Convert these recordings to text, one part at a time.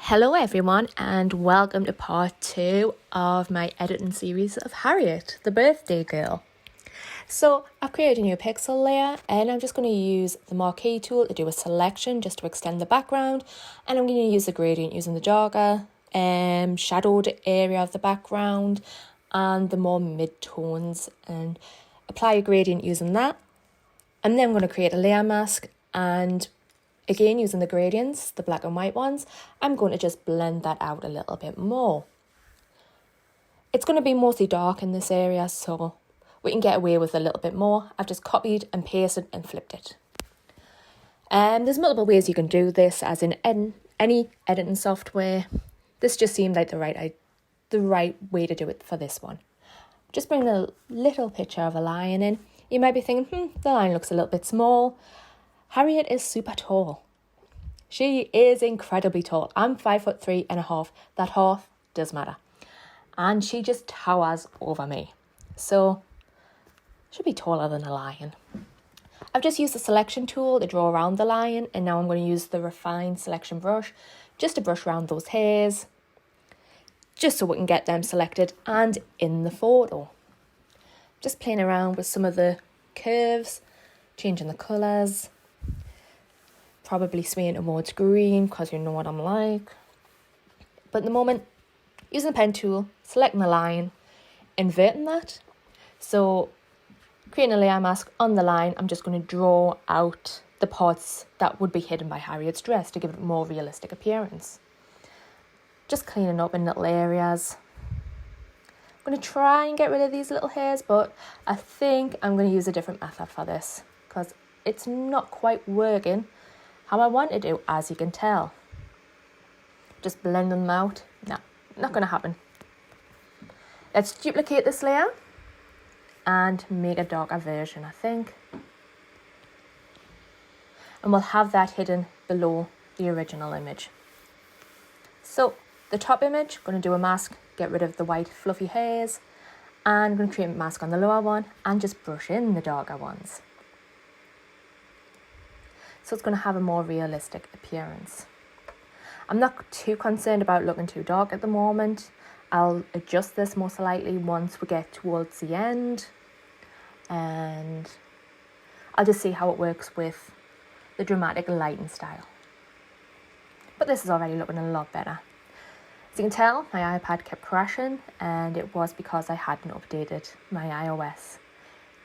Hello everyone and welcome to part 2 of my editing series of Harriette, the birthday girl. So I've created a new pixel layer and I'm just going to use the marquee tool to do a selection just to extend the background, and I'm going to use the gradient using the darker shadowed area of the background and the more mid-tones, and apply a gradient using that. And then I'm going to create a layer mask, and again, using the gradients, the black and white ones, I'm going to just blend that out a little bit more. It's going to be mostly dark in this area, so we can get away with a little bit more. I've just copied and pasted and flipped it. There's multiple ways you can do this, as in any editing software. This just seemed like the right way to do it for this one. Just bring a little picture of a lion in. You might be thinking, the lion looks a little bit small. Harriette is super tall. She is incredibly tall. I'm 5'3.5". That half does matter. And she just towers over me. So, she'll be taller than a lion. I've just used the selection tool to draw around the lion, and now I'm going to use the refined selection brush just to brush around those hairs, just so we can get them selected and in the photo. Just playing around with some of the curves, changing the colours. Probably swaying towards green because you know what I'm like. But at the moment, using the pen tool, selecting the line, inverting that. So creating a layer mask on the line, I'm just going to draw out the parts that would be hidden by Harriette's dress to give it a more realistic appearance. Just cleaning up in little areas. I'm going to try and get rid of these little hairs, but I think I'm going to use a different method for this because it's not quite working how I want to do, as you can tell. Just blend them out. No, not going to happen. Let's duplicate this layer and make a darker version, I think. And we'll have that hidden below the original image. So the top image, going to do a mask, get rid of the white fluffy hairs, and I'm going to create a mask on the lower one and just brush in the darker ones. So it's going to have a more realistic appearance. I'm not too concerned about looking too dark at the moment. I'll adjust this most likely once we get towards the end. And I'll just see how it works with the dramatic lighting style. But this is already looking a lot better. As you can tell, my iPad kept crashing, and it was because I hadn't updated my iOS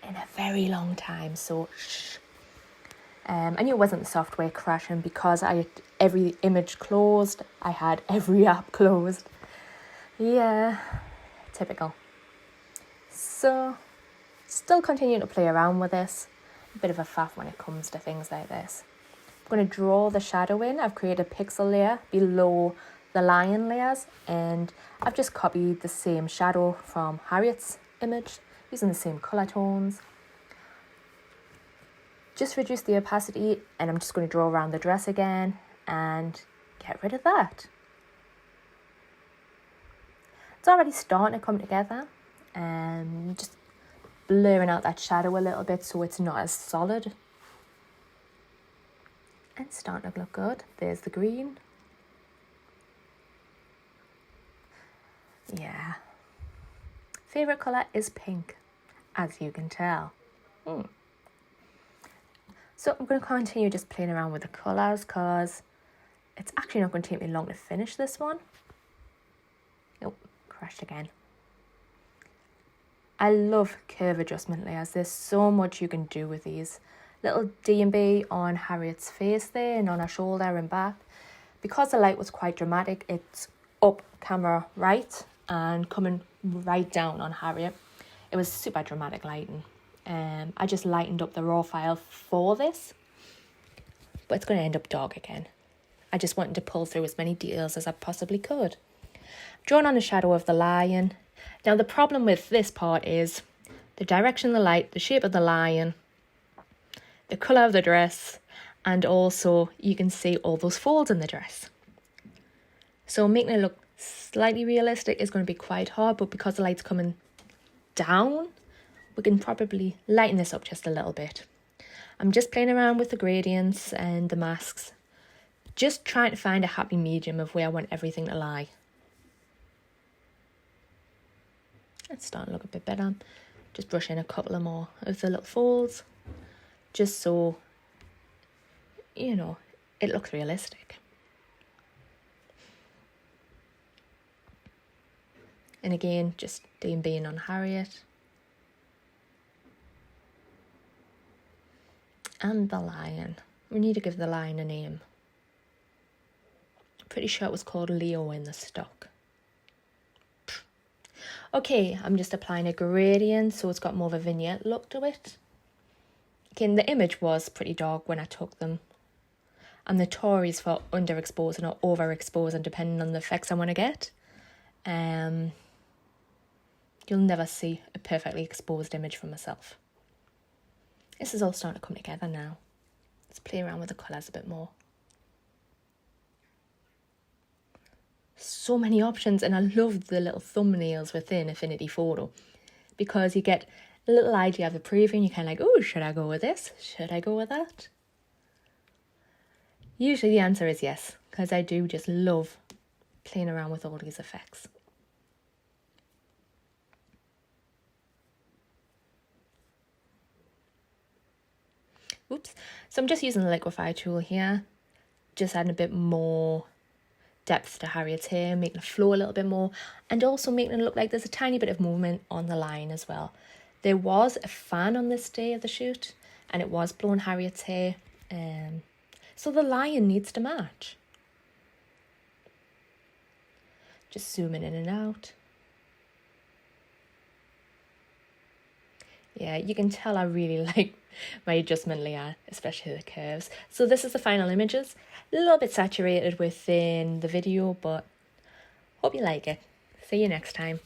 in a very long time, so shh. I knew it wasn't the software crashing because I had every image closed. I had every app closed. Yeah, typical. So, still continuing to play around with this. A bit of a faff when it comes to things like this. I'm going to draw the shadow in. I've created a pixel layer below the lion layers, and I've just copied the same shadow from Harriette's image using the same colour tones. Just reduce the opacity, and I'm just going to draw around the dress again and get rid of that. It's already starting to come together, and just blurring out that shadow a little bit so it's not as solid. And it's starting to look good. There's the green. Yeah. Favourite colour is pink, as you can tell. So I'm going to continue just playing around with the colours because it's actually not going to take me long to finish this one. Nope, crashed again. I love curve adjustment layers. There's so much you can do with these. Little D&B on Harriette's face there and on her shoulder and back. Because the light was quite dramatic, it's up camera right and coming right down on Harriette. It was super dramatic lighting. I just lightened up the raw file for this, but it's going to end up dark again. I just wanted to pull through as many details as I possibly could. Drawn on the shadow of the lion. Now the problem with this part is the direction of the light, the shape of the lion, the colour of the dress, and also you can see all those folds in the dress. So making it look slightly realistic is going to be quite hard, but because the light's coming down, we can probably lighten this up just a little bit. I'm just playing around with the gradients and the masks Just trying to find a happy medium of where I want everything to lie. It's starting to look a bit better. Just brush in a couple of more of the little folds, just so, you know, it looks realistic. And again, just being on Harriotte. And the lion. We need to give the lion a name. Pretty sure it was called Leo in the stock. Okay, I'm just applying a gradient so it's got more of a vignette look to it. Again, the image was pretty dark when I took them. And the Tories for underexposing or overexposing depending on the effects I want to get. You'll never see a perfectly exposed image from myself. This is all starting to come together now. Let's play around with the colours a bit more. So many options, and I love the little thumbnails within Affinity Photo because you get a little idea of the preview and you're kind of like, oh, should I go with this? Should I go with that? Usually the answer is yes, because I do just love playing around with all these effects. Oops. So I'm just using the liquify tool here, just adding a bit more depth to Harriette's hair, making it flow a little bit more, and also making it look like there's a tiny bit of movement on the line as well. There was a fan on this day of the shoot, and it was blowing Harriette's hair, so the lion needs to match. Just zooming in and out. Yeah, you can tell I really like my adjustment layer, especially the curves. So this is the final images. A little bit saturated within the video, but hope you like it. See you next time.